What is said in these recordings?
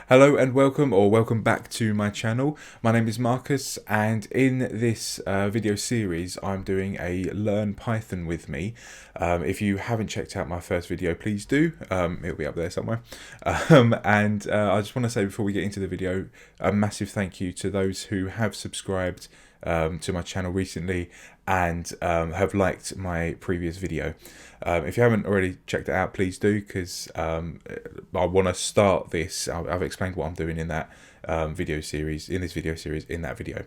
Hello and welcome back to my channel. My name is Marcus, and in this video series I'm doing a Learn Python with me. If you haven't checked out my first video, please do. It'll be up there somewhere. I just want to say before we get into the video, a massive thank you to those who have subscribed to my channel recently and have liked my previous video. If you haven't already checked it out, please do, because I want to start this. I've explained what I'm doing in that video series, in that video.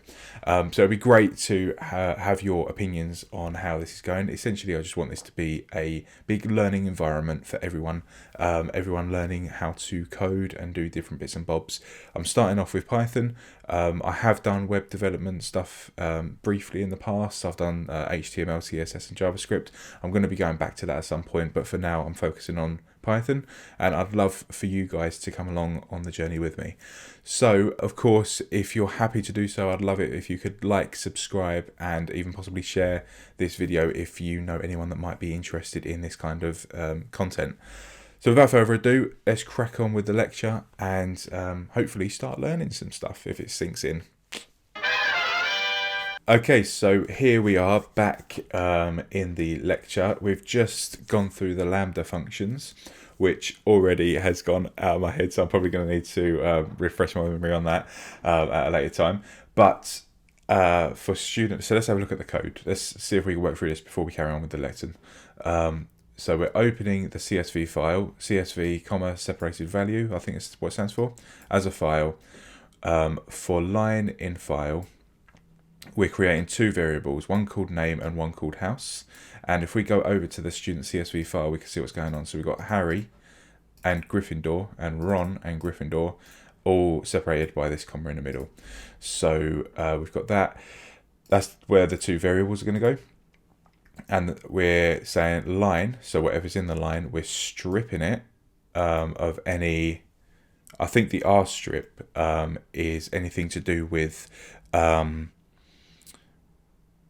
So it'd be great to have your opinions on how this is going. Essentially, I just want this to be a big learning environment for everyone. Everyone learning how to code and do different bits and bobs. I'm starting off with Python. I have done web development stuff briefly in the past. I've done HTML, CSS and JavaScript. I'm going to be going back to that at some point, but for now I'm focusing on Python, and I'd love for you guys to come along on the journey with me. So of course, if you're happy to do so, I'd love it if you could like, subscribe, and even possibly share this video if you know anyone that might be interested in this kind of content. So without further ado, let's crack on with the lecture and hopefully start learning some stuff if it sinks in. Okay, so here we are back in the lecture. We've just gone through the Lambda functions, which already has gone out of my head, so I'm probably going to need to refresh my memory on that at a later time. But for students, so let's have a look at the code. Let's see if we can work through this before we carry on with the lesson. So we're opening the CSV file, CSV, comma, separated value, I think it's what it stands for, as a file. For line in file, we're creating two variables, one called name and one called house. And if we go over to the student CSV file, we can see what's going on. So we've got Harry and Gryffindor and Ron and Gryffindor all separated by this comma in the middle. So we've got that. That's where the two variables are going to go. And we're saying line, so whatever's in the line, we're stripping it of any, I think the R strip is anything to do with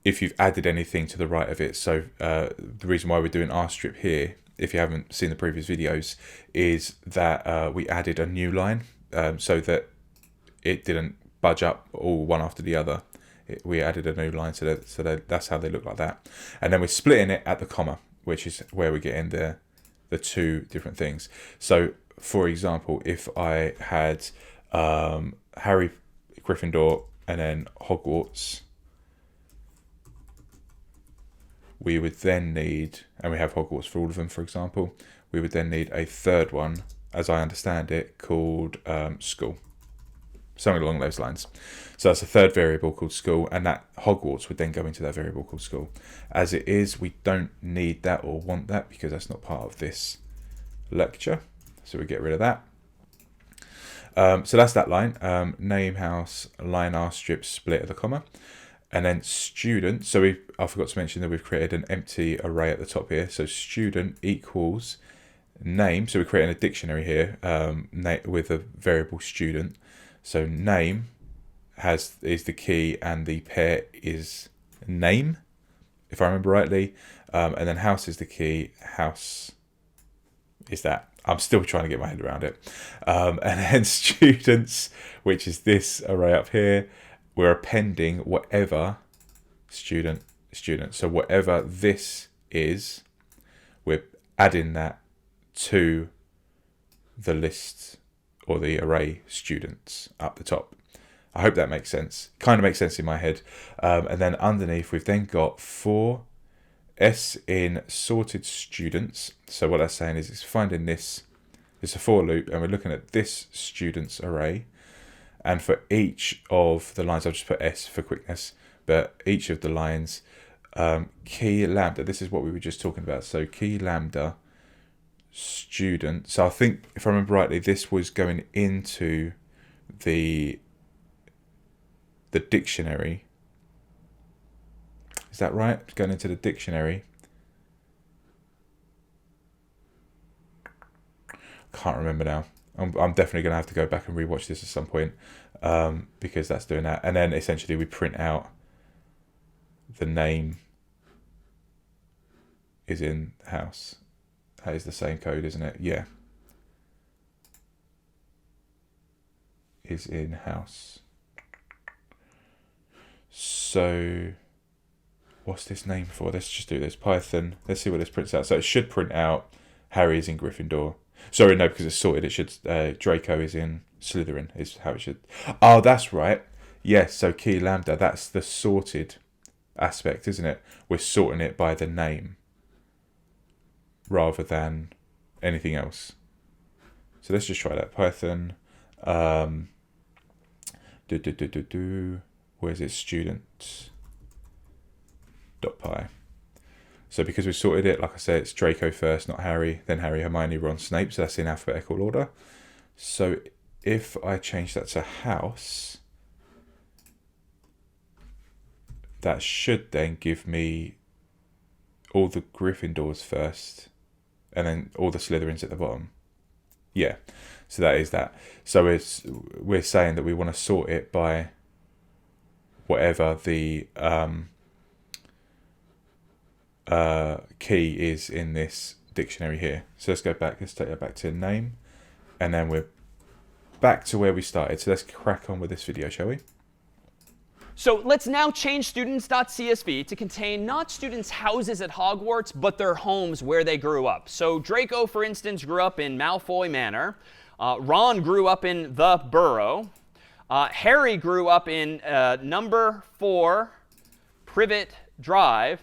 if you've added anything to the right of it. So the reason why we're doing R strip here, if you haven't seen the previous videos, is that we added a new line so that it didn't budge up all one after the other. We added a new line so that that's how they look like that. And then we're splitting it at the comma, which is where we get in the two different things. So for example, if I had Harry, Gryffindor, and then Hogwarts, we would then need, and we have Hogwarts for all of them, for example, we would then need a third one, as I understand it, called school. Something along those lines. So that's a third variable called school, and that Hogwarts would then go into that variable called school. As it is, we don't need that or want that because that's not part of this lecture. So we get rid of that. So that's that line. Name, house, line, R, strip, split at the comma. And then student. So I forgot to mention that we've created an empty array at the top here. So student equals name. So we're creating a dictionary here with a variable student. So name is the key and the pair is name, if I remember rightly. And then house is the key, house is that. I'm still trying to get my head around it. And then students, which is this array up here, we're appending whatever student. So whatever this is, we're adding that to the list or the array students up the top. I hope that makes sense. Kind of makes sense in my head. And then underneath, we've then got for S in sorted students. So what that's saying is it's finding this. It's a for loop, and we're looking at this students array. And for each of the lines, I'll just put S for quickness, but each of the lines, key lambda, this is what we were just talking about. So key lambda student. So I think, if I remember rightly, this was going into the dictionary. Is that right? It's going into the dictionary. Can't remember now. I'm definitely going to have to go back and rewatch this at some point because that's doing that. And then essentially we print out the name is in house. That is the same code, isn't it? Yeah. is in house. So what's this name for? Let's just do this. Python. Let's see what this prints out. So it should print out Harry is in Gryffindor. Sorry, no, because it's sorted. It should Draco is in Slytherin is how it should. Oh, that's right. Yes, so key lambda, that's the sorted aspect, isn't it? We're sorting it by the name rather than anything else. So let's just try that. Python where's it? Student .py. So because we sorted it, like I said, it's Draco first, not Harry, then Harry, Hermione, Ron, Snape. So that's in alphabetical order. So if I change that to house, that should then give me all the Gryffindors first and then all the Slytherins at the bottom. Yeah, so that is that. So we're saying that we want to sort it by whatever the key is in this dictionary here. So let's go back. Let's take that back to name. And then we're back to where we started. So let's crack on with this video, shall we? So let's now change students.csv to contain not students' houses at Hogwarts, but their homes where they grew up. So Draco, for instance, grew up in Malfoy Manor. Ron grew up in the Burrow. Harry grew up in number 4 Privet Drive.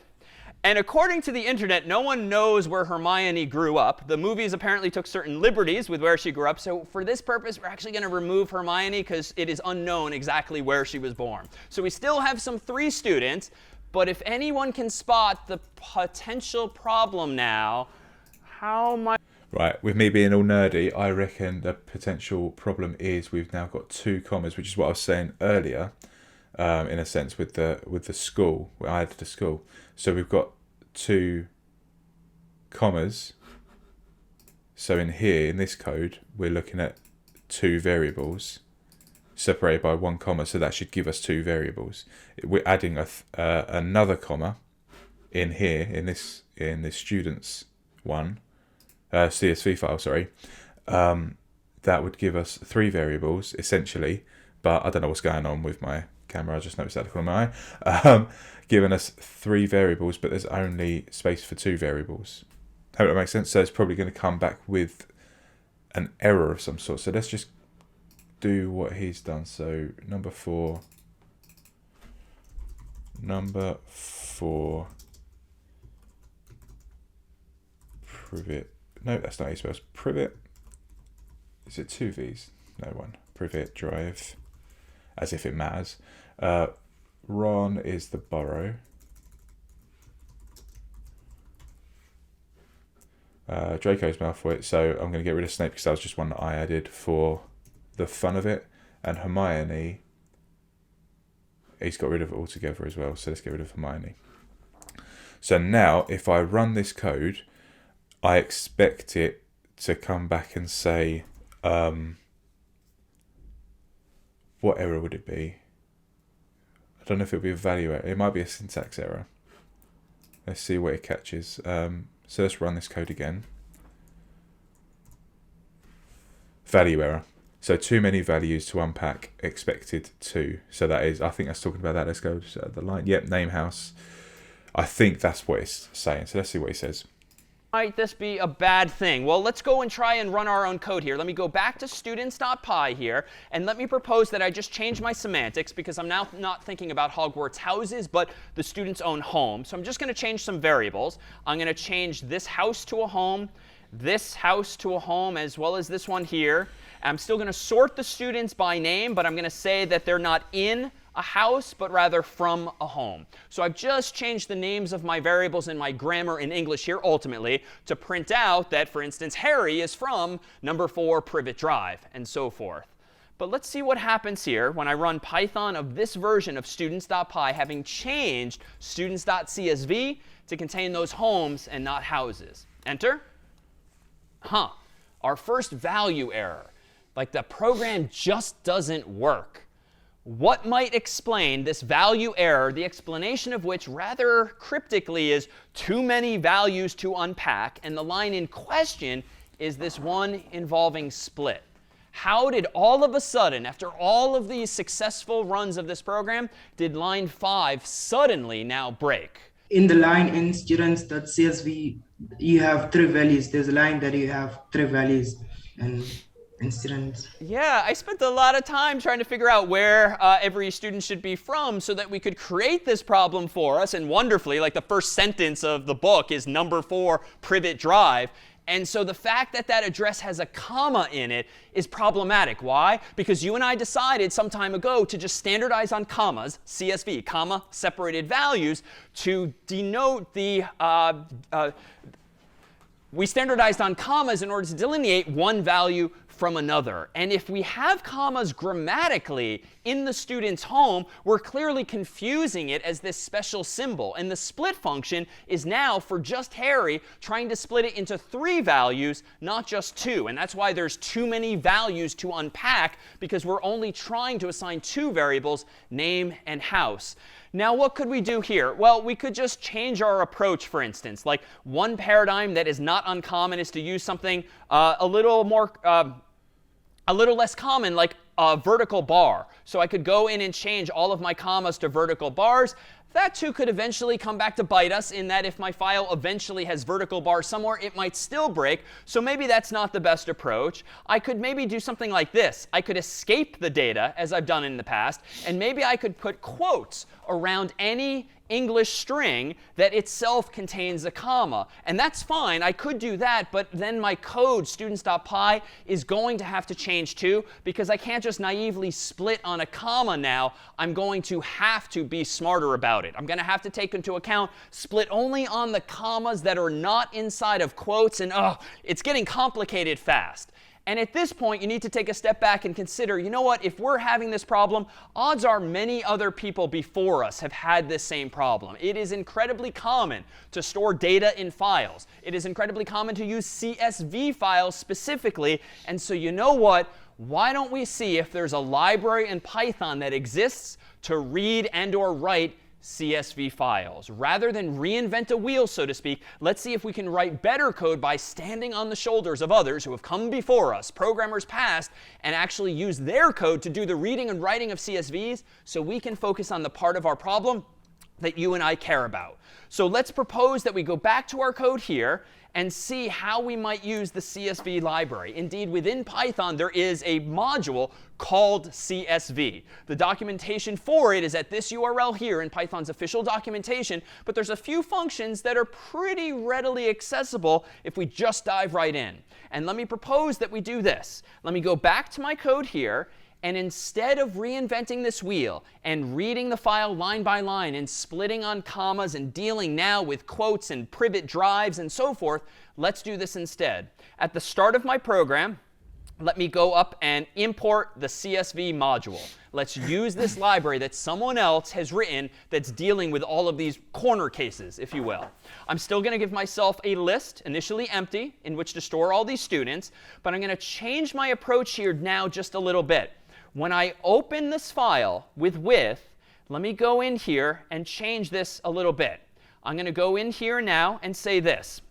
And according to the internet, no one knows where Hermione grew up. The movies apparently took certain liberties with where she grew up. So for this purpose, we're actually going to remove Hermione because it is unknown exactly where she was born. So we still have some 3 students. But if anyone can spot the potential problem now, how might... Right, with me being all nerdy, I reckon the potential problem is we've now got 2 commas, which is what I was saying earlier, in a sense, with the school. I added the school. So we've got 2 commas. So in here, in this code, we're looking at 2 variables separated by 1 comma. So that should give us 2 variables. We're adding another comma in here, in this students one, CSV file, sorry. That would give us 3 variables, essentially. But I don't know what's going on with my camera. I just noticed that look on my eye. Giving us 3 variables, but there's only space for 2 variables. Hope that makes sense. So it's probably going to come back with an error of some sort. So let's just do what he's done. So number 4 Privet. No, that's not how you spell Privet. Is it 2 V's? No, 1. Privet Drive. As if it matters. Ron is the Burrow. Draco's Malfoy. So I'm going to get rid of Snape because that was just one that I added for the fun of it. And Hermione, he's got rid of it altogether as well. So let's get rid of Hermione. So now if I run this code, I expect it to come back and say, what error would it be? I don't know if it'll be a value error. It might be a syntax error. Let's see what it catches. So let's run this code again. Value error. So too many values to unpack, expected 2. So that is, I think that's talking about that. Let's go to the line. Yep, name house. I think that's what it's saying. So let's see what he says. Might this be a bad thing? Well, let's go and try and run our own code here. Let me go back to students.py here, and let me propose that I just change my semantics because I'm now not thinking about Hogwarts houses, but the student's own home. So I'm just going to change some variables. I'm going to change this house to a home, this house to a home, as well as this one here. I'm still going to sort the students by name, but I'm going to say that they're not in a house, but rather from a home. So I've just changed the names of my variables in my grammar in English here, ultimately, to print out that, for instance, Harry is from number 4 Privet Drive, and so forth. But let's see what happens here when I run Python of this version of students.py, having changed students.csv to contain those homes and not houses. Enter. Our first value error. Like the program just doesn't work. What might explain this value error, the explanation of which rather cryptically is too many values to unpack, and the line in question is this one involving split. How did all of a sudden, after all of these successful runs of this program, did line 5 suddenly now break? In the line in students.csv, you have 3 values. There's a line that you have 3 values and in students. Yeah, I spent a lot of time trying to figure out where every student should be from so that we could create this problem for us. And wonderfully, like the first sentence of the book is number 4, Privet Drive. And so the fact that that address has a comma in it is problematic. Why? Because you and I decided some time ago to just standardize on commas, CSV, comma, separated values, to denote the we standardized on commas in order to delineate one value from another. And if we have commas grammatically in the student's home, we're clearly confusing it as this special symbol. And the split function is now, for just Harry, trying to split it into 3 values, not just 2. And that's why there's too many values to unpack, because we're only trying to assign 2 variables, name and house. Now, what could we do here? Well, we could just change our approach, for instance. Like, one paradigm that is not uncommon is to use something a little less common, like a vertical bar. So I could go in and change all of my commas to vertical bars. That too could eventually come back to bite us, in that if my file eventually has vertical bars somewhere, it might still break. So maybe that's not the best approach. I could maybe do something like this. I could escape the data, as I've done in the past, and maybe I could put quotes around any English string that itself contains a comma. And that's fine. I could do that, but then my code, students.py, is going to have to change too, because I can't just naively split on a comma now. I'm going to have to be smarter about it. I'm going to have to take into account split only on the commas that are not inside of quotes. And it's getting complicated fast. And at this point, you need to take a step back and consider, you know what, if we're having this problem, odds are many other people before us have had this same problem. It is incredibly common to store data in files. It is incredibly common to use CSV files specifically. And so you know what? Why don't we see if there's a library in Python that exists to read and or write CSV files? Rather than reinvent a wheel, so to speak, let's see if we can write better code by standing on the shoulders of others who have come before us, programmers past, and actually use their code to do the reading and writing of CSVs, so we can focus on the part of our problem that you and I care about. So let's propose that we go back to our code here and see how we might use the CSV library. Indeed, within Python, there is a module called CSV. The documentation for it is at this URL here in Python's official documentation. But there's a few functions that are pretty readily accessible if we just dive right in. And let me propose that we do this. Let me go back to my code here. And instead of reinventing this wheel and reading the file line by line and splitting on commas and dealing now with quotes and privet drives and so forth, let's do this instead. At the start of my program, let me go up and import the CSV module. Let's use this library that someone else has written that's dealing with all of these corner cases, if you will. I'm still going to give myself a list, initially empty, in which to store all these students. But I'm going to change my approach here now just a little bit. When I open this file with with, let me go in here and change this a little bit. I'm going to go in here now and say this.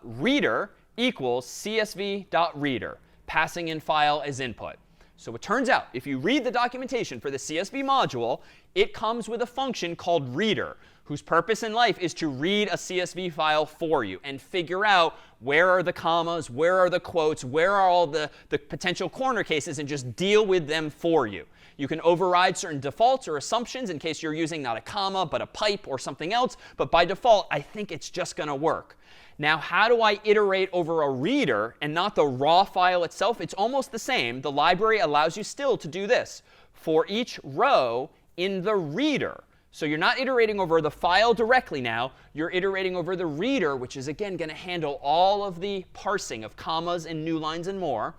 Reader equals CSV.reader, passing in file as input. So it turns out, if you read the documentation for the CSV module, it comes with a function called reader, whose purpose in life is to read a CSV file for you and figure out where are the commas, where are the quotes, where are all the potential corner cases, and just deal with them for you. You can override certain defaults or assumptions in case you're using not a comma, but a pipe or something else. But by default, I think it's just going to work. Now, how do I iterate over a reader and not the raw file itself? It's almost the same. The library allows you still to do this. For each row in the reader. So you're not iterating over the file directly now. You're iterating over the reader, which is, again, going to handle all of the parsing of commas and new lines and more.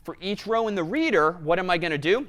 For each row in the reader, what am I going to do?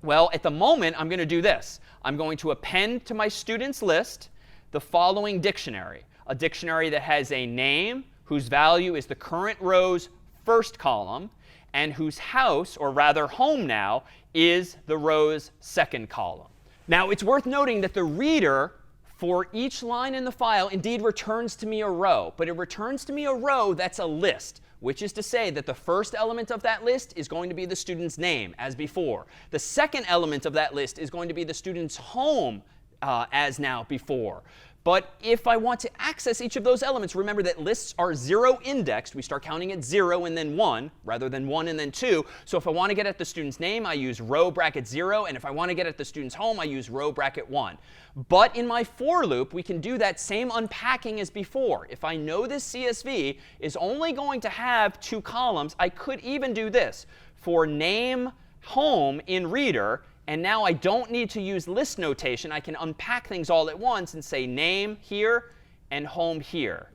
Well, at the moment, I'm going to do this. I'm going to append to my students list the following dictionary. A dictionary that has a name, whose value is the current row's first column, and whose house, or rather home now, is the row's second column. Now, it's worth noting that the reader, for each line in the file, indeed returns to me a row. But it returns to me a row that's a list, which is to say that the first element of that list is going to be the student's name, as before. The second element of that list is going to be the student's home, as now before. But if I want to access each of those elements, remember that lists are 0 indexed. We start counting at 0 and then 1, rather than 1 and then 2. So if I want to get at the student's name, I use row bracket 0. And if I want to get at the student's home, I use row bracket 1. But in my for loop, we can do that same unpacking as before. If I know this CSV is only going to have 2 columns, I could even do this. For name home in reader, and now I don't need to use list notation. I can unpack things all at once and say name here and home here.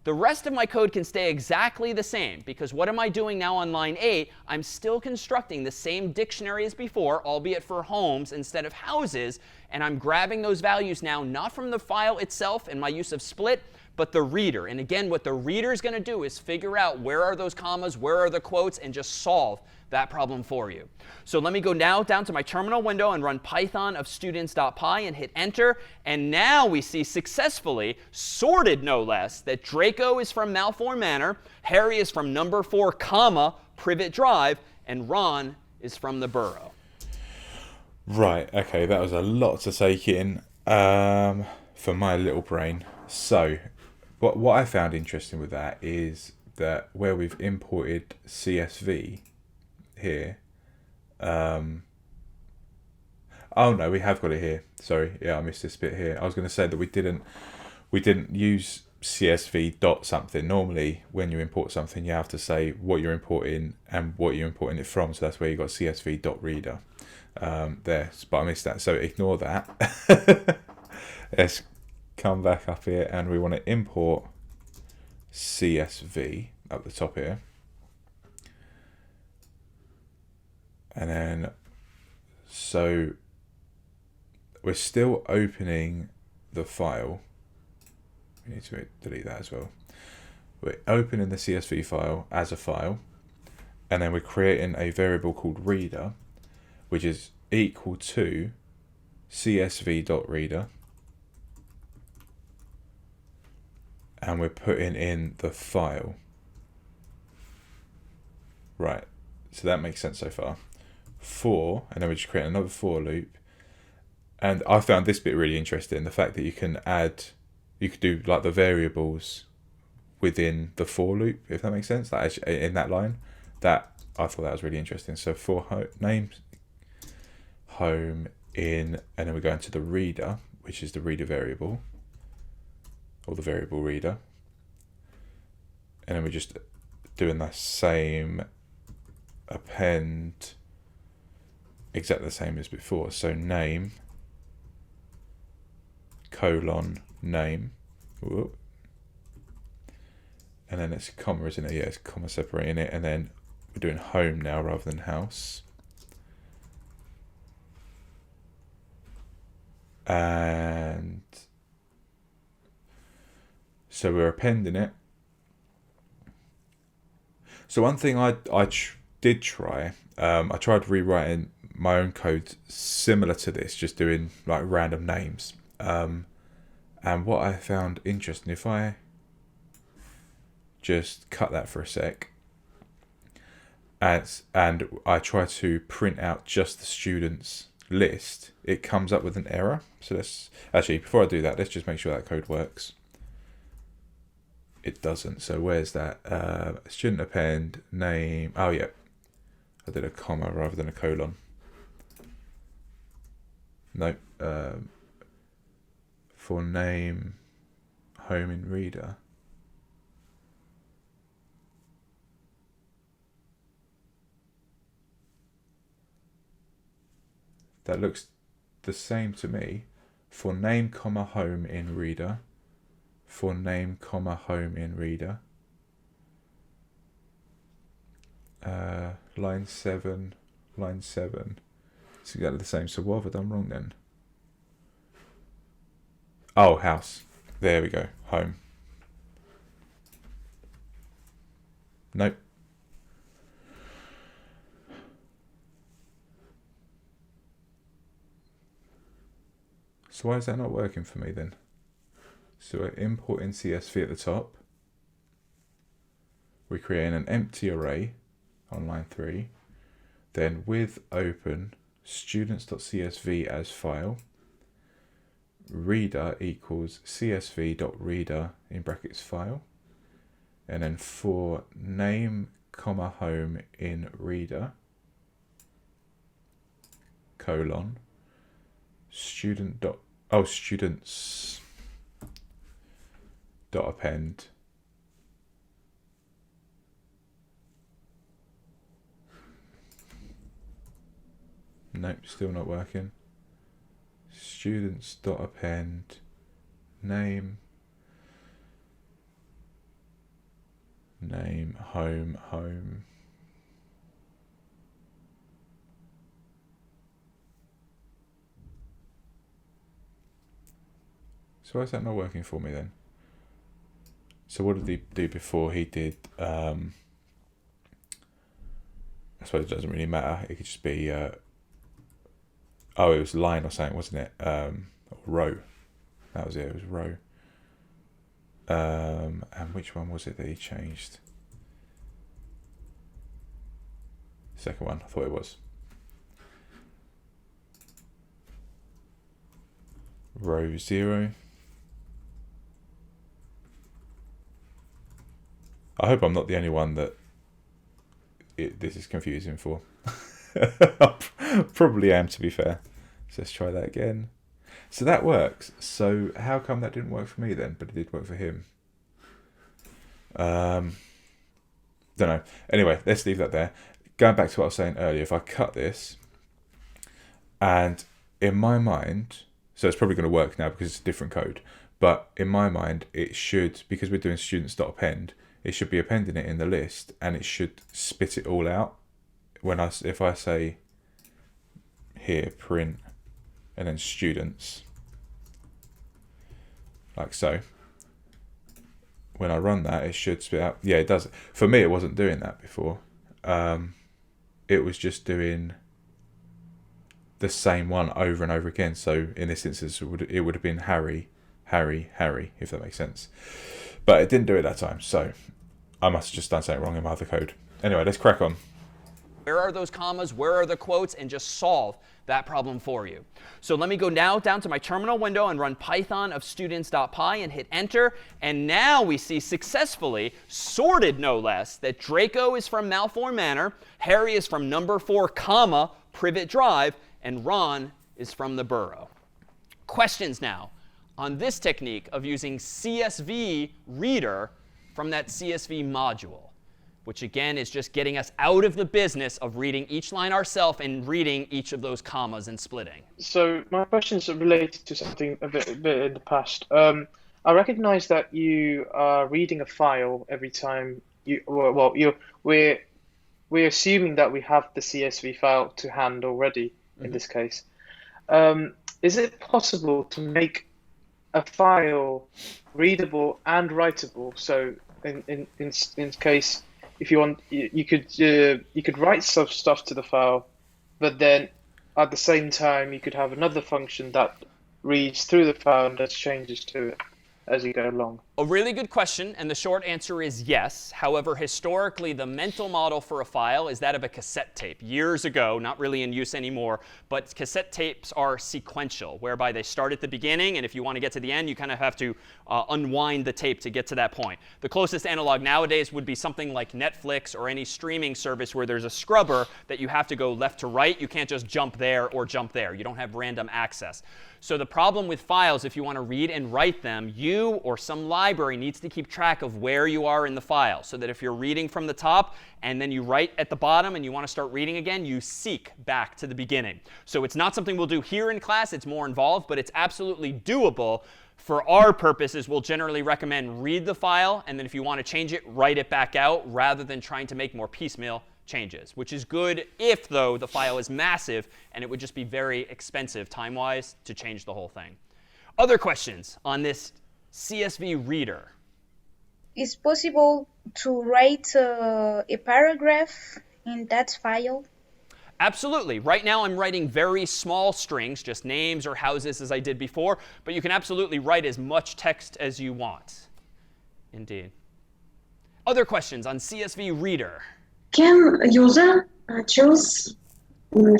The rest of my code can stay exactly the same, because what am I doing now on line 8? I'm still constructing the same dictionary as before, albeit for homes instead of houses. And I'm grabbing those values now, not from the file itself in my use of split, but the reader. And again, what the reader is going to do is figure out where are those commas, where are the quotes, and just solve that problem for you. So let me go now down to my terminal window and run Python of students.py and hit enter. And now we see successfully, sorted no less, that Draco is from Malfoy Manor, Harry is from number 4, comma, Privet Drive, and Ron is from the Borough. Right, okay, that was a lot to take in for my little brain. So what I found interesting with that is that where we've imported CSV here, oh no, we have got it here. Sorry, yeah, I missed this bit here. I was going to say that we didn't use CSV dot something. Normally, when you import something, you have to say what you're importing and what you're importing it from. So that's where you got CSV DictReader there. But I missed that, so ignore that. Let's come back up here, and we want to import CSV up the top here. And then, so we're still opening the file. We need to delete that as well. We're opening the CSV file as a file. And then we're creating a variable called reader, which is equal to CSV.reader. And we're putting in the file. Right, so that makes sense so far. For, and then we just create another for loop. And I found this bit really interesting, the fact that you can do like the variables within the for loop, if that makes sense, like in that line. That, I thought that was really interesting. So for name, home, in, and then we go into the reader, which is the reader variable, or the variable reader. And then we're just doing the same append, exactly the same as before. So name, colon, name. Whoop. And then it's comma, isn't it? Yeah, it's comma separating it. And then we're doing home now rather than house. And so we're appending it. So one thing I did try, I tried rewriting my own code similar to this, just doing like random names. And what I found interesting, if I just cut that for a sec, and I try to print out just the students list, it comes up with an error. So let's actually, before I do that, let's just make sure that code works. It doesn't. So where's that? Student append name. Oh yeah, I did a comma rather than a colon. Nope. For name, home in reader. That looks the same to me. For name, comma, home in reader. For name, comma, home in reader. Line 7. It's exactly the same. So what have I done wrong then? Oh, house. There we go. Home. Nope. So why is that not working for me then? So we're importing CSV at the top. we create an empty array on line 3. Then with open students.csv as file, reader equals csv.reader in brackets file, and then for name comma home in reader colon students dot append nope, still not working. Students dot append name home. So why is that not working for me then? So what did he do before? He did I suppose it doesn't really matter. It could just be it was line or something, wasn't it? Or row. That was it. It was row. And which one was it that he changed? Second one. I thought it was. Row 0. I hope I'm not the only one that this is confusing for. Probably am, to be fair. So let's try that again. So that works. So how come that didn't work for me then, but it did work for him? Don't know. Anyway, let's leave that there. Going back to what I was saying earlier, if I cut this, and in my mind, so it's probably going to work now because it's a different code, but in my mind it should, because we're doing students.append, it should be appending it in the list, and it should spit it all out. If I say here print and then students, like so, when I run that, it should spit out. Yeah, it does. For me, it wasn't doing that before. It was just doing the same one over and over again. So in this instance, it would have been Harry, if that makes sense. But it didn't do it that time, so I must have just done something wrong in my other code. Anyway, let's crack on. Where are those commas? Where are the quotes? And just solve that problem for you. So let me go now down to my terminal window and run Python of students.py and hit enter. And now we see successfully, sorted no less, that Draco is from Malform Manor, Harry is from number 4, comma, Privet Drive, and Ron is from the Borough. Questions now on this technique of using CSV Reader from that CSV module, which again is just getting us out of the business of reading each line ourselves and reading each of those commas and splitting. So my questions are related to something a bit in the past. I recognize that you are reading a file every time we're assuming that we have the CSV file to hand already in this case. Is it possible to make a file readable and writable? So in case, if you want, you could write some stuff to the file, but then at the same time you could have another function that reads through the file and does changes to it as you go along. A really good question, and the short answer is yes. However, historically, the mental model for a file is that of a cassette tape. Years ago, not really in use anymore, but cassette tapes are sequential, whereby they start at the beginning, and if you want to get to the end, you kind of have to unwind the tape to get to that point. The closest analog nowadays would be something like Netflix or any streaming service where there's a scrubber that you have to go left to right. You can't just jump there or jump there. You don't have random access. So the problem with files, if you want to read and write them, you or some library needs to keep track of where you are in the file, so that if you're reading from the top and then you write at the bottom and you want to start reading again, you seek back to the beginning. So it's not something we'll do here in class. It's more involved, but it's absolutely doable. For our purposes, we'll generally recommend read the file, and then if you want to change it, write it back out rather than trying to make more piecemeal changes, which is good if, though, the file is massive and it would just be very expensive time-wise to change the whole thing. Other questions on this CSV Reader? Is possible to write a paragraph in that file? Absolutely. Right now I'm writing very small strings, just names or houses as I did before, but you can absolutely write as much text as you want. Indeed. Other questions on CSV Reader? Can a user choose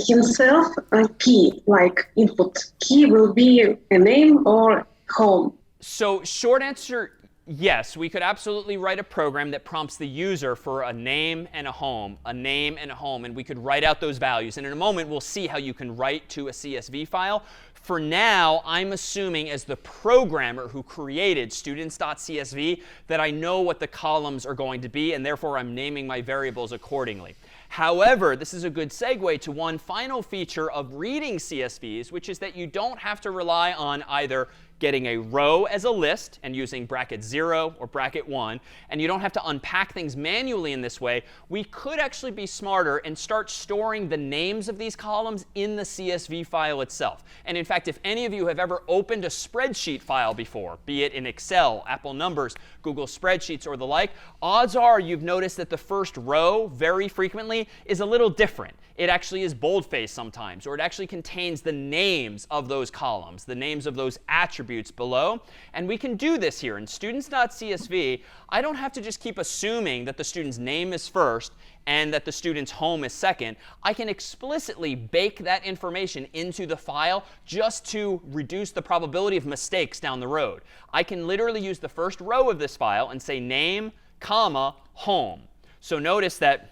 himself a key, like input key will be a name or home? So short answer, yes. We could absolutely write a program that prompts the user for a name and a home, a name and a home, and we could write out those values. And in a moment, we'll see how you can write to a CSV file. For now, I'm assuming as the programmer who created students.csv that I know what the columns are going to be, and therefore I'm naming my variables accordingly. However, this is a good segue to one final feature of reading CSVs, which is that you don't have to rely on either getting a row as a list and using bracket 0 or bracket 1, and you don't have to unpack things manually in this way. We could actually be smarter and start storing the names of these columns in the CSV file itself. And in fact, if any of you have ever opened a spreadsheet file before, be it in Excel, Apple Numbers, Google Spreadsheets, or the like, odds are you've noticed that the first row very frequently is a little different. It actually is boldfaced sometimes, or it actually contains the names of those columns, the names of those attributes below. And we can do this here in students.csv. I don't have to just keep assuming that the student's name is first and that the student's home is second. I can explicitly bake that information into the file just to reduce the probability of mistakes down the road. I can literally use the first row of this file and say name, comma, home. So notice that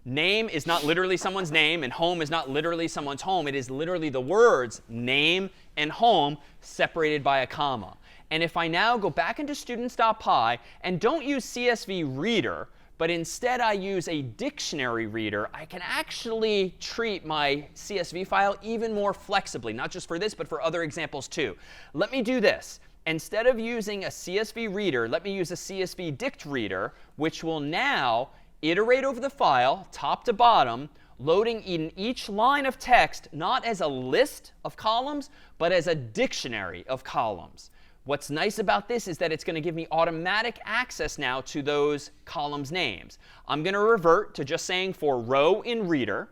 name is not literally someone's name, and home is not literally someone's home. It is literally the words name and home separated by a comma. And if I now go back into students.py and don't use CSV Reader, but instead I use a dictionary reader, I can actually treat my CSV file even more flexibly, not just for this, but for other examples too. Let me do this. Instead of using a CSV Reader, let me use a CSV DictReader, which will now iterate over the file, top to bottom, loading in each line of text not as a list of columns, but as a dictionary of columns. What's nice about this is that it's going to give me automatic access now to those columns' names. I'm going to revert to just saying for row in reader,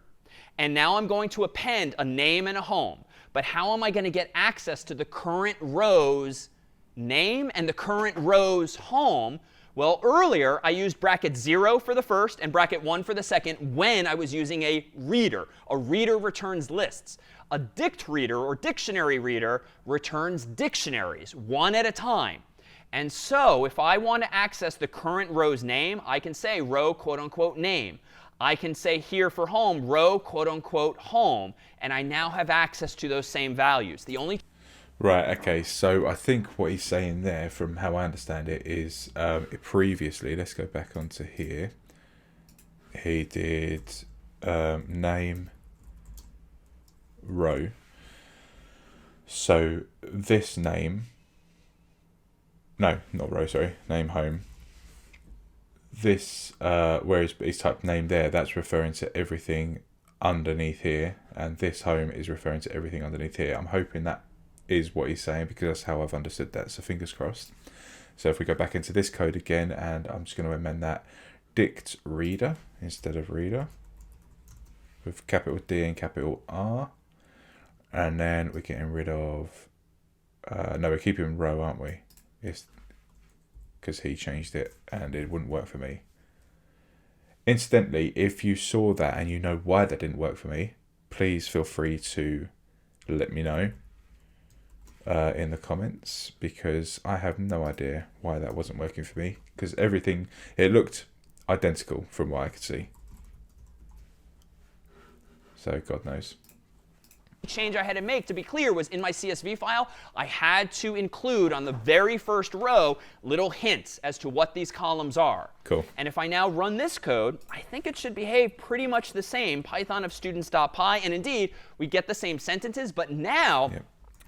and now I'm going to append a name and a home. But how am I going to get access to the current row's name and the current row's home? Well, earlier, I used bracket 0 for the first and bracket 1 for the second when I was using a reader. A reader returns lists. A dict reader or dictionary reader returns dictionaries, one at a time. And so if I want to access the current row's name, I can say row quote unquote name. I can say here for home, row quote unquote home. And I now have access to those same values. The only Right, okay, so I think what he's saying there, from how I understand it, is previously, let's go back onto here, he did name row. So this name, no, not row, sorry, name home. This, where he's typed name there, that's referring to everything underneath here, and this home is referring to everything underneath here. I'm hoping that is what he's saying, because that's how I've understood that, so fingers crossed. So if we go back into this code again, and I'm just going to amend that DictReader instead of reader with capital D and capital R, and then we're getting rid of no, we're keeping row, aren't we? It's because he changed it and it wouldn't work for me. Incidentally, if you saw that and you know why that didn't work for me, please feel free to let me know in the comments, because I have no idea why that wasn't working for me, because everything, it looked identical from what I could see. So God knows. change I had to make, to be clear, was in my CSV file, I had to include on the very first row little hints as to what these columns are. Cool. And if I now run this code, I think it should behave pretty much the same, Python of students.py. And indeed, we get the same sentences, but now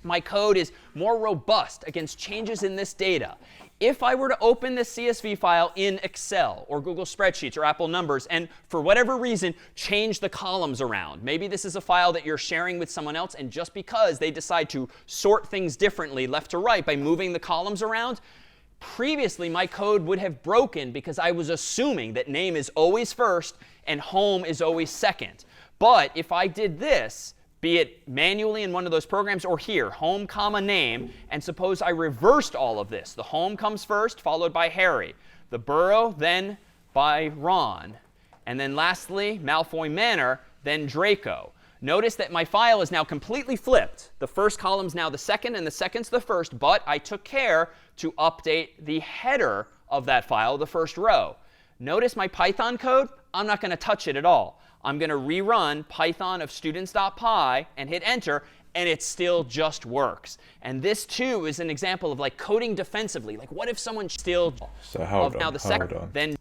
my code is more robust against changes in this data. If I were to open this CSV file in Excel or Google Spreadsheets or Apple Numbers and for whatever reason change the columns around, maybe this is a file that you're sharing with someone else, and just because they decide to sort things differently left to right by moving the columns around, previously my code would have broken because I was assuming that name is always first and home is always second. But if I did this, be it manually in one of those programs or here, home, comma, name, and suppose I reversed all of this. The home comes first, followed by Harry. the borough, then by Ron. And then lastly, Malfoy Manor, then Draco. Notice that my file is now completely flipped. The first column's now the second, and the second's the first, but I took care to update the header of that file, the first row. Notice my Python code, I'm not going to touch it at all. I'm going to rerun Python of students.py and hit enter, and it still just works. And this, too, is an example of like coding defensively. Like, what if someone still... So hold on, now the hold second, on. Then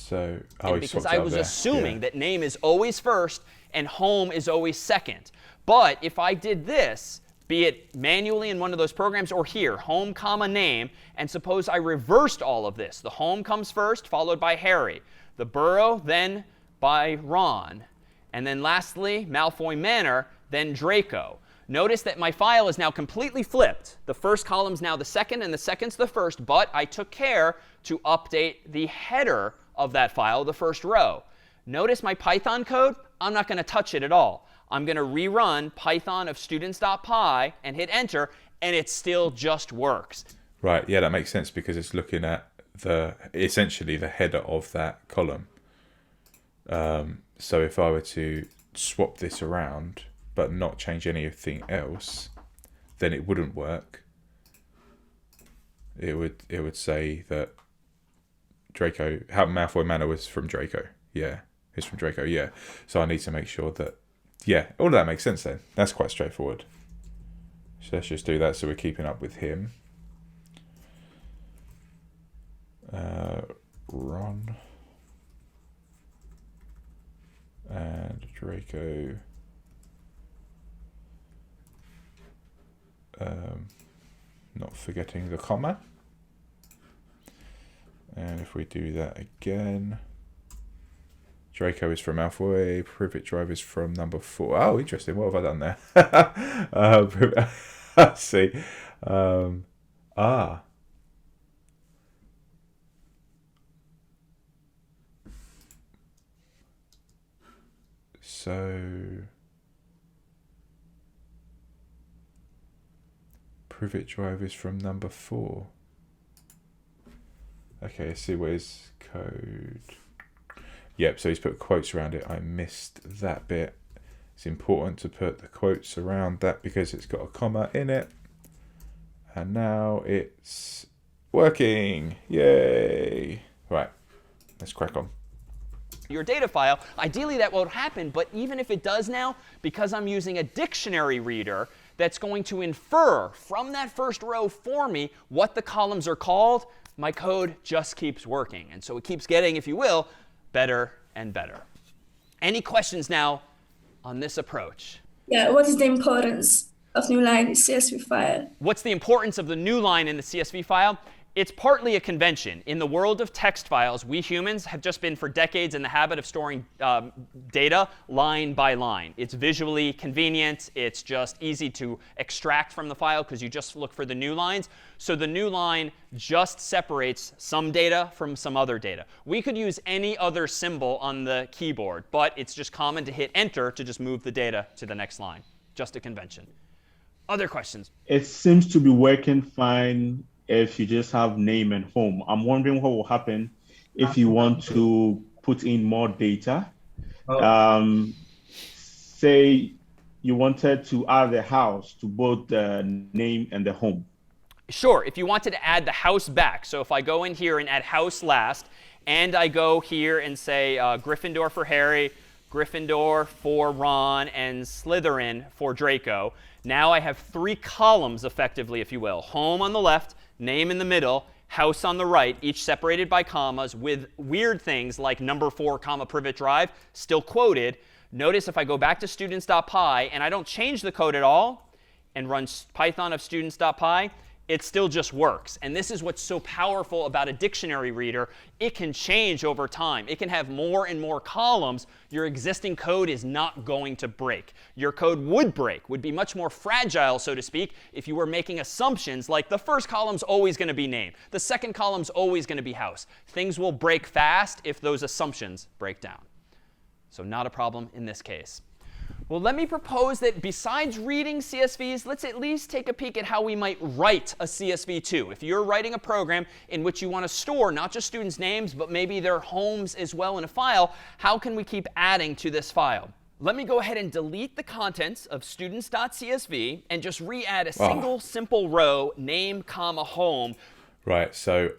So, because I was assuming that name is always first and home is always second. But if I did this, be it manually in one of those programs or here, home, comma, name, and suppose I reversed all of this. The home comes first, followed by Harry. The borough, then by Ron. And then lastly, Malfoy Manor, then Draco. Notice that my file is now completely flipped. The first column's now the second, and the second's the first, but I took care to update the header of that file, the first row. Notice my Python code, I'm not going to touch it at all. I'm going to rerun Python of students.py and hit enter, and it still just works. Right, yeah, that makes sense because it's looking at essentially the header of that column. So if I were to swap this around but not change anything else, then it wouldn't work. It would say that Draco, how Malfoy Manor was from Draco. Yeah, it's from Draco, yeah. So I need to make sure that, yeah, all of that makes sense then. That's quite straightforward. So let's just do that so we're keeping up with him. Ron. And Draco. Not forgetting the comma. And if we do that again, Draco is from Malfoy, Privet Drive is from number 4. Oh, interesting. What have I done there? Let's see. So Privet Drive is from number 4. Okay, let's see where his code. Yep, so he's put quotes around it. I missed that bit. It's important to put the quotes around that because it's got a comma in it. And now it's working. Yay. Right, let's crack on. Your data file, ideally that won't happen, but even if it does now, because I'm using a dictionary reader that's going to infer from that first row for me what the columns are called, my code just keeps working. And so it keeps getting, if you will, better and better. Any questions now on this approach? Yeah, what is the importance of new line in CSV file? What's the importance of the new line in the CSV file? It's partly a convention. In the world of text files, we humans have just been for decades in the habit of storing data line by line. It's visually convenient. It's just easy to extract from the file because you just look for the new lines. So the new line just separates some data from some other data. We could use any other symbol on the keyboard, but it's just common to hit enter to just move the data to the next line. Just a convention. Other questions? It seems to be working fine if you just have name and home. I'm wondering what will happen if you want to put in more data. Say you wanted to add a house to both the name and the home. Sure, if you wanted to add the house back. So if I go in here and add house last, and I go here and say Gryffindor for Harry, Gryffindor for Ron, and Slytherin for Draco. Now I have 3 columns effectively, if you will. Home on the left, name in the middle, house on the right, each separated by commas with weird things like number 4, comma, Privet Drive, still quoted. Notice if I go back to students.py and I don't change the code at all and run Python of students.py, it still just works. And this is what's so powerful about a dictionary reader. It can change over time. It can have more and more columns. Your existing code is not going to break. Your code would break, would be much more fragile, so to speak, if you were making assumptions like the first column's always going to be name. The second column's always going to be house. Things will break fast if those assumptions break down. So not a problem in this case. Well, let me propose that besides reading CSVs, let's at least take a peek at how we might write a CSV too. If you're writing a program in which you want to store not just students' names, but maybe their homes as well in a file, how can we keep adding to this file? Let me go ahead and delete the contents of students.csv and just re-add a single simple row, name, comma, home. Right, so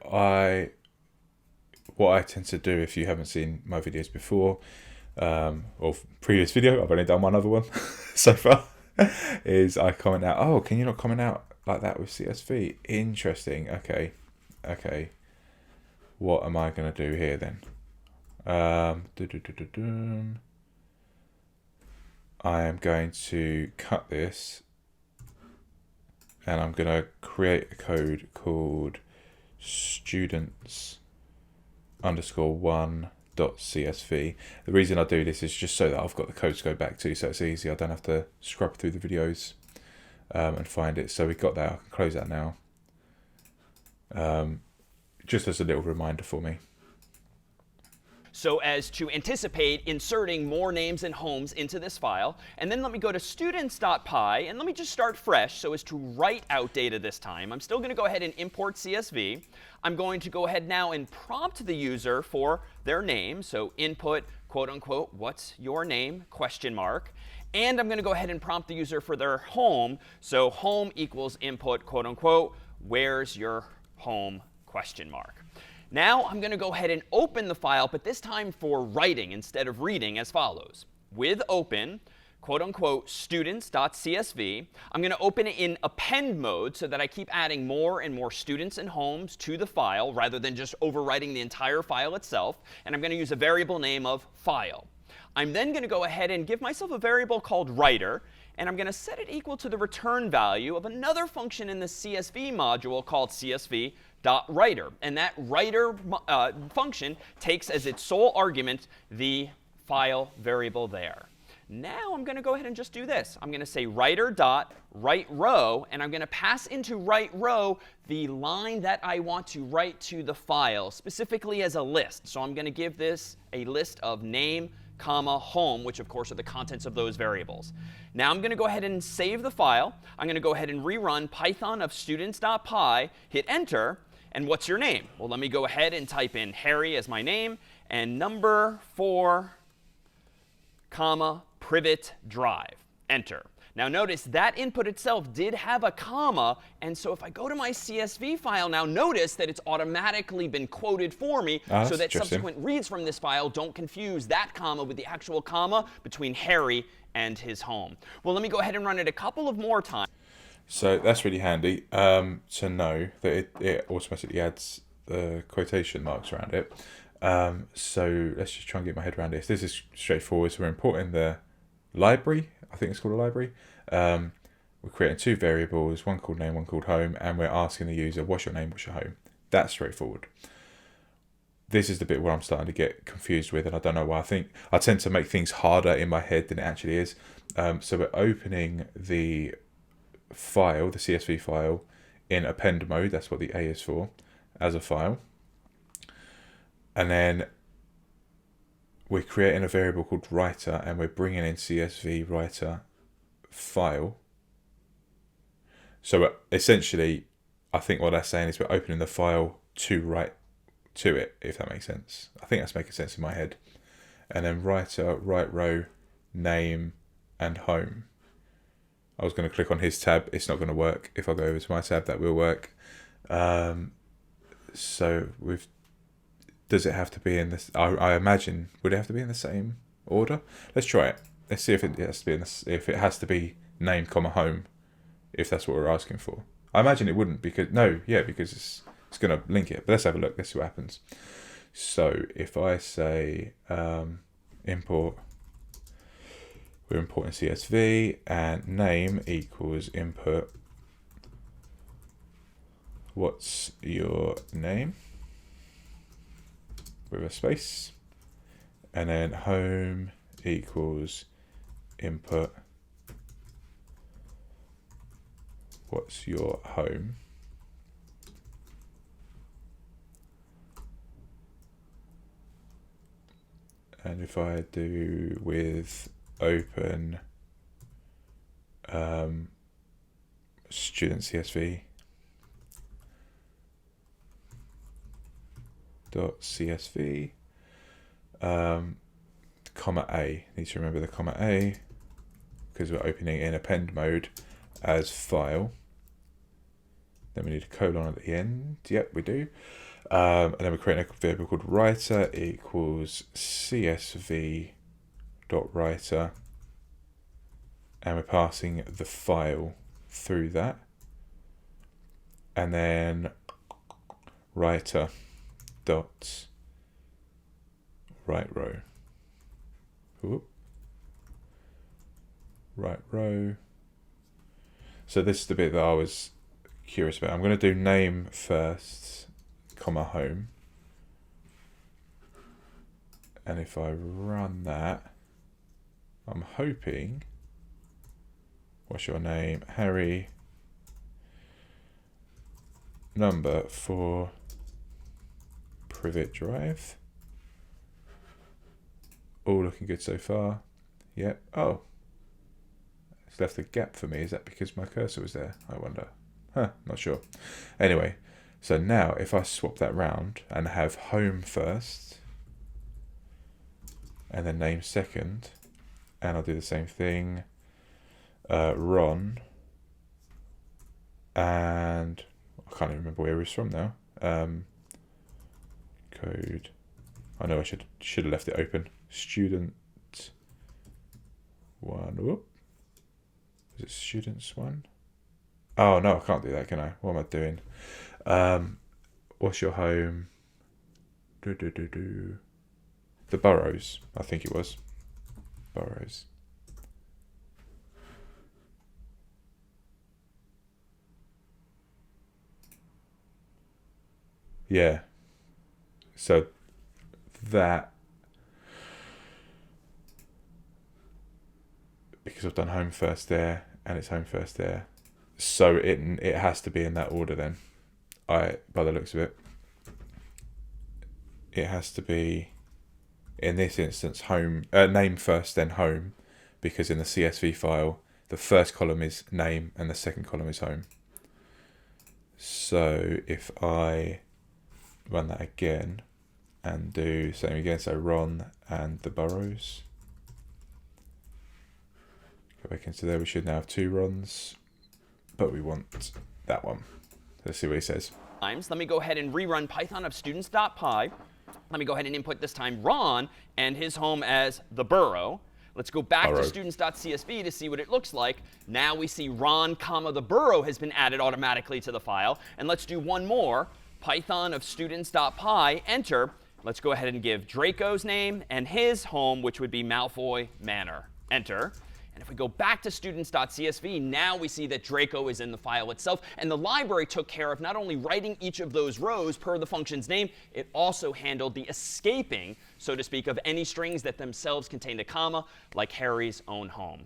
what I tend to do, if you haven't seen my videos before, or previous video, I've only done one other one so far, is I comment out, oh, can you not comment out like that with CSV? Interesting. Okay. What am I going to do here then? I am going to cut this and I'm going to create a code called students_1.csv. The reason I do this is just so that I've got the code to go back to, so it's easy. I don't have to scrub through the videos and find it. So we've got that. I can close that now. Just as a little reminder for me. So as to anticipate inserting more names and homes into this file. And then let me go to students.py, and let me just start fresh so as to write out data this time. I'm still going to go ahead and import CSV. I'm going to go ahead now and prompt the user for their name. So input, quote unquote, what's your name, question mark. And I'm going to go ahead and prompt the user for their home. So home equals input, quote unquote, where's your home, question mark. Now I'm going to go ahead and open the file, but this time for writing instead of reading, as follows. With open, quote unquote, students.csv, I'm going to open it in append mode so that I keep adding more and more students and homes to the file rather than just overwriting the entire file itself. And I'm going to use a variable name of file. I'm then going to go ahead and give myself a variable called writer. And I'm going to set it equal to the return value of another function in the CSV module called CSV DictWriter. And that writer function takes as its sole argument the file variable there. Now I'm going to go ahead and just do this. I'm going to say writer.writeRow, and I'm going to pass into writeRow the line that I want to write to the file, specifically as a list. So I'm going to give this a list of name, comma, home, which of course are the contents of those variables. Now I'm going to go ahead and save the file. I'm going to go ahead and rerun Python of students.py, hit enter, and what's your name? Well, let me go ahead and type in Harry as my name, and number 4, comma, Privet Drive, enter. Now notice that input itself did have a comma, and so if I go to my CSV file now, notice that it's automatically been quoted for me so that subsequent reads from this file don't confuse that comma with the actual comma between Harry and his home. Well, let me go ahead and run it a couple of more times. So that's really handy to know that it automatically adds the quotation marks around it. So let's just try and get my head around this. This is straightforward. So we're importing the library. I think it's called a library. We're creating two variables, one called name, one called home, and we're asking the user, what's your name, what's your home? That's straightforward. This is the bit where I'm starting to get confused with, and I don't know why. I think I tend to make things harder in my head than it actually is. So we're opening the file, the CSV file, in append mode. That's what the A is for, as a file. And then we're creating a variable called writer, and we're bringing in CSV writer file. So essentially, I think what that's saying is we're opening the file to write to it, if that makes sense. I think that's making sense in my head. And then writer, write row, name, and home. I was going to click on his tab. It's not going to work. If I go over to my tab, that will work. So does it have to be in this? I imagine, would it have to be in the same order? Let's try it. Let's see if it has to be in this, if it has to be name, comma, home, if that's what we're asking for. I imagine it wouldn't, because because it's going to link it. But let's have a look. Let's see what happens. So if I say import, we're importing CSV, and name equals input, what's your name, with a space, and then home equals input, what's your home, and if I do with open student CSV dot CSV, comma A. Need to remember the comma A because we're opening in append mode as file. Then we need a colon at the end. Yep, we do. And then we're creating a variable called writer equals CSV dot writer, and we're passing the file through that, and then writer dot right row. Whoop. Right row. So this is the bit that I was curious about. I'm going to do name first, comma home, and if I run that, I'm hoping, what's your name, Harry, number for Privet Drive, all looking good so far. Yep. Oh, it's left a gap for me. Is that because my cursor was there? I wonder. Huh, not sure. Anyway, so now if I swap that round and have home first and then name second, and I'll do the same thing, Ron, and I can't even remember where he was from now. Code. I know I should have left it open. Student one. Whoop. Is it students one? Oh no, I can't do that, can I? What am I doing? What's your home? The Burrows, I think it was. Burrows. Yeah. So that, because I've done home first there and it's home first there, so it has to be in that order then. By the looks of it, it has to be, in this instance, home, name first then home, because in the CSV file the first column is name and the second column is home. So if I run that again and do same again, so Ron and the Burrows, go back into there, we should now have 2 Rons, but we want that one. Let's see what he says. Let me go ahead and rerun Python of students.py. Let me go ahead and input this time Ron and his home as the Burrow. Let's go back to students.csv to see what it looks like. Now we see Ron, comma, the Burrow has been added automatically to the file. And let's do one more. Python of students.py, enter. Let's go ahead and give Draco's name and his home, which would be Malfoy Manor. Enter. And if we go back to students.csv, now we see that Draco is in the file itself. And the library took care of not only writing each of those rows per the function's name, it also handled the escaping, so to speak, of any strings that themselves contained a comma, like Harry's own home.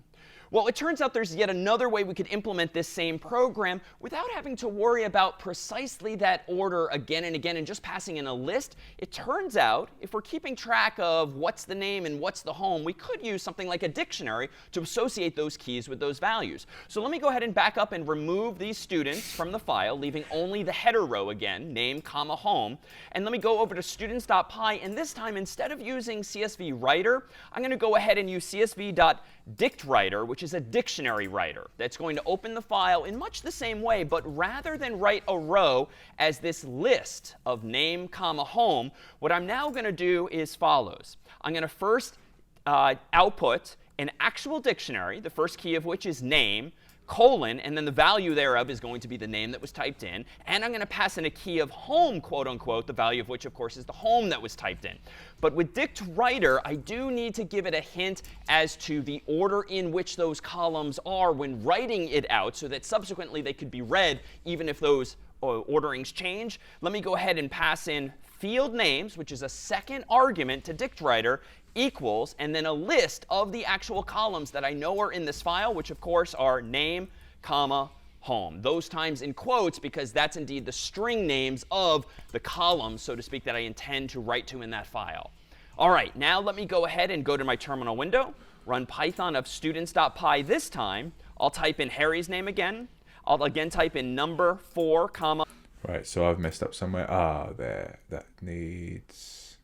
Well, it turns out there's yet another way we could implement this same program without having to worry about precisely that order again and again and just passing in a list. It turns out if we're keeping track of what's the name and what's the home, we could use something like a dictionary to associate those keys with those values. So let me go ahead and back up and remove these students from the file, leaving only the header row again, name, comma, home. And let me go over to students.py. And this time, instead of using CSV Writer, I'm going to go ahead and use CSV.DictReader, which is a dictionary writer that's going to open the file in much the same way, but rather than write a row as this list of name, comma, home, what I'm now going to do is follows. I'm going to first output an actual dictionary, the first key of which is name, colon, and then the value thereof is going to be the name that was typed in. And I'm going to pass in a key of home, quote unquote, the value of which, of course, is the home that was typed in. But with DictWriter, I do need to give it a hint as to the order in which those columns are when writing it out so that subsequently they could be read even if those orderings change. Let me go ahead and pass in field names, which is a second argument to DictWriter, equals, and then a list of the actual columns that I know are in this file, which of course are name, comma, home. Those times in quotes because that's indeed the string names of the columns, so to speak, that I intend to write to in that file. All right, now let me go ahead and go to my terminal window, run Python of students.py this time, I'll type in Harry's name again. I'll again type in number 4, comma. Right, so I've messed up somewhere. Ah, there. That needs...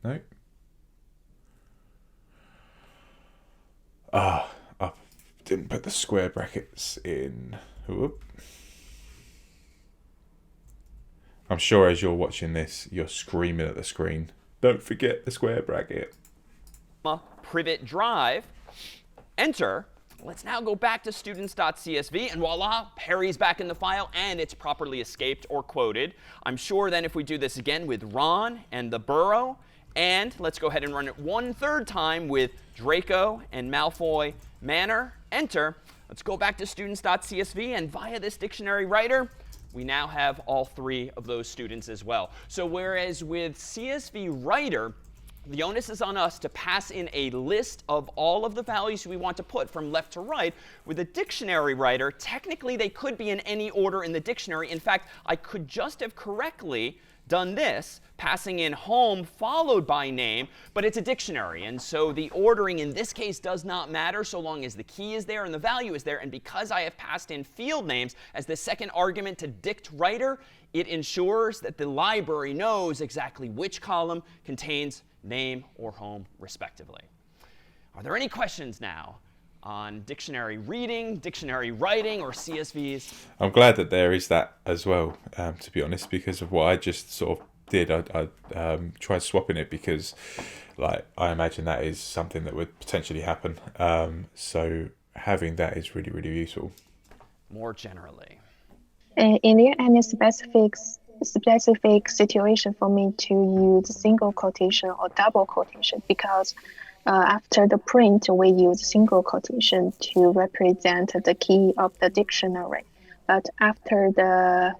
No. Ah, I didn't put the square brackets in. Whoop. I'm sure as you're watching this, you're screaming at the screen. Don't forget the square bracket. Privet drive. Enter. Let's now go back to students.csv, and voila, Harry's back in the file, and it's properly escaped or quoted. I'm sure then if we do this again with Ron and the burrow, and let's go ahead and run it 1/3 time with Draco and Malfoy Manor, enter. Let's go back to students.csv, and via this dictionary writer, we now have all 3 of those students as well. So whereas with CSV writer, the onus is on us to pass in a list of all of the values we want to put from left to right. With a dictionary writer, technically they could be in any order in the dictionary. In fact, I could just have correctly done this, passing in home followed by name, but it's a dictionary. And so the ordering in this case does not matter so long as the key is there and the value is there. And because I have passed in field names as the second argument to DictWriter, it ensures that the library knows exactly which column contains name or home, respectively. Are there any questions now on dictionary reading, dictionary writing, or CSVs? I'm glad that there is that as well, to be honest, because of what I just sort of did. I tried swapping it because, like, I imagine that is something that would potentially happen. So having that is really, really useful. More generally. Is there any specific situation for me to use single quotation or double quotation? Because after the print, we use single quotation to represent the key of the dictionary. But after the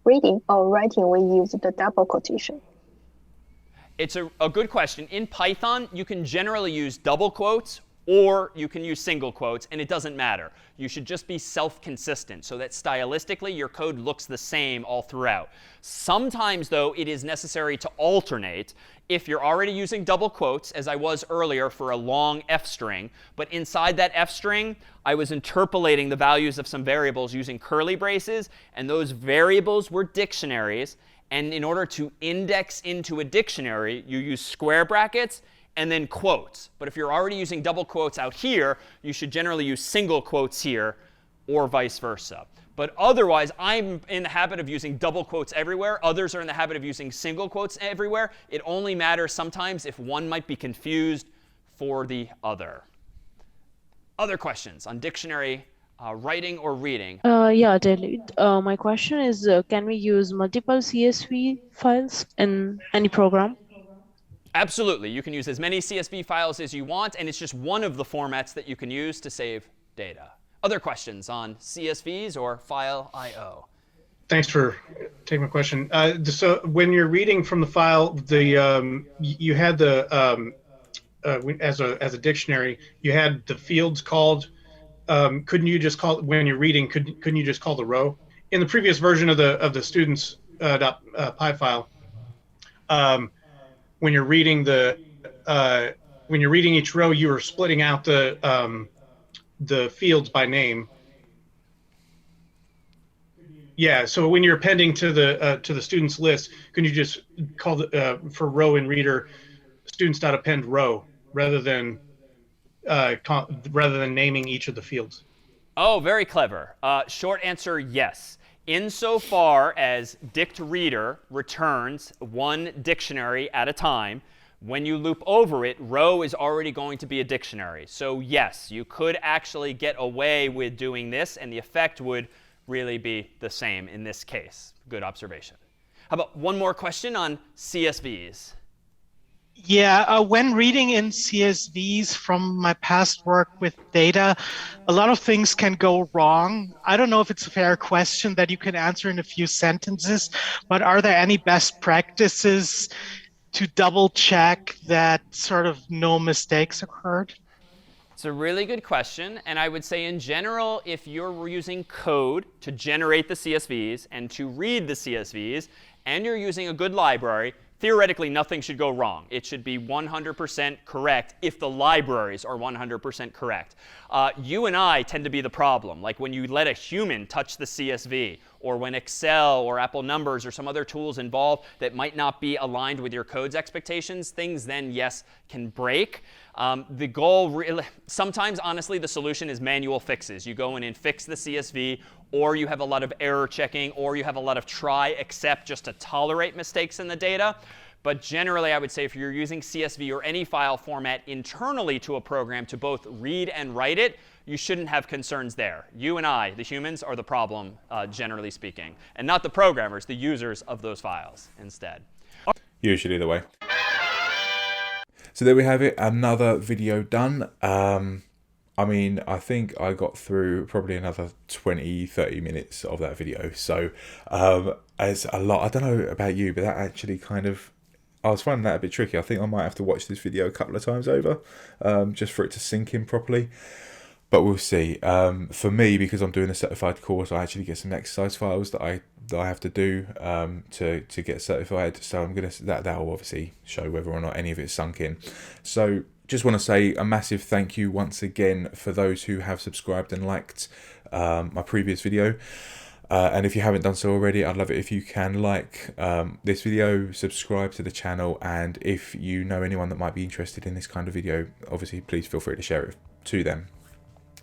reading or writing, we use the double quotation. It's a good question. In Python, you can generally use double quotes or you can use single quotes, and it doesn't matter. You should just be self-consistent so that stylistically your code looks the same all throughout. Sometimes, though, it is necessary to alternate. If you're already using double quotes, as I was earlier for a long F string, but inside that F string, I was interpolating the values of some variables using curly braces, and those variables were dictionaries. And in order to index into a dictionary, you use square brackets and then quotes. But if you're already using double quotes out here, you should generally use single quotes here or vice versa. But otherwise, I'm in the habit of using double quotes everywhere. Others are in the habit of using single quotes everywhere. It only matters sometimes if one might be confused for the other. Other questions on dictionary writing or reading? Yeah, David. My question is, can we use multiple CSV files in any program? Absolutely. You can use as many CSV files as you want, and it's just one of the formats that you can use to save data. Other questions on CSVs or file I/O? Thanks for taking my question. So when you're reading from the file, you had the as a dictionary, you had the fields called. Couldn't you just call when you're reading? Couldn't you just call the row? In the previous version of the students .py file, when you're reading each row, you were splitting out the fields by name. Yeah. So when you're appending to the students list, can you just call for row in reader students.append row rather than naming each of the fields? Oh, very clever. Short answer, yes. Insofar as DictReader returns one dictionary at a time, when you loop over it, row is already going to be a dictionary. So yes, you could actually get away with doing this, and the effect would really be the same in this case. Good observation. How about one more question on CSVs? Yeah, when reading in CSVs from my past work with data, a lot of things can go wrong. I don't know if it's a fair question that you can answer in a few sentences, but are there any best practices to double check that sort of no mistakes occurred? It's a really good question. And I would say in general, if you're using code to generate the CSVs and to read the CSVs, and you're using a good library, theoretically, nothing should go wrong. It should be 100% correct if the libraries are 100% correct. You and I tend to be the problem. Like when you let a human touch the CSV, or when Excel or Apple Numbers or some other tools involved that might not be aligned with your code's expectations, things then, yes, can break. The goal, really, sometimes, honestly, the solution is manual fixes. You go in and fix the CSV, or you have a lot of error checking, or you have a lot of try, except just to tolerate mistakes in the data. But generally, I would say if you're using CSV or any file format internally to a program to both read and write it, you shouldn't have concerns there. You and I, the humans, are the problem, generally speaking, and not the programmers, the users of those files instead. Usually the way. So there we have it, another video done. I mean, I think I got through probably another 20-30 minutes of that video. So it's a lot. I don't know about you, but that actually kind of, I was finding that a bit tricky. I think I might have to watch this video a couple of times over just for it to sink in properly. But we'll see. For me, because I'm doing a certified course, I actually get some exercise files that I have to do to get certified. So I'm gonna that'll obviously show whether or not any of it's sunk in. So just want to say a massive thank you once again for those who have subscribed and liked my previous video. And if you haven't done so already, I'd love it if you can like this video, subscribe to the channel, and if you know anyone that might be interested in this kind of video, obviously please feel free to share it to them.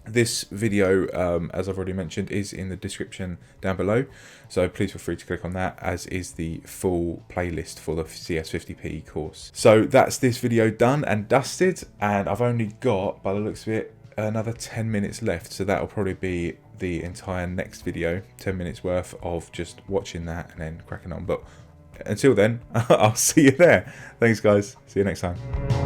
This video, as I've already mentioned, is in the description down below, so please feel free to click on that, as is the full playlist for the CS50P course. So that's this video done and dusted, and I've only got, by the looks of it, another 10 minutes left, so that'll probably be the entire next video, 10 minutes worth of just watching that and then cracking on. But until then, I'll see you there. Thanks guys, see you next time.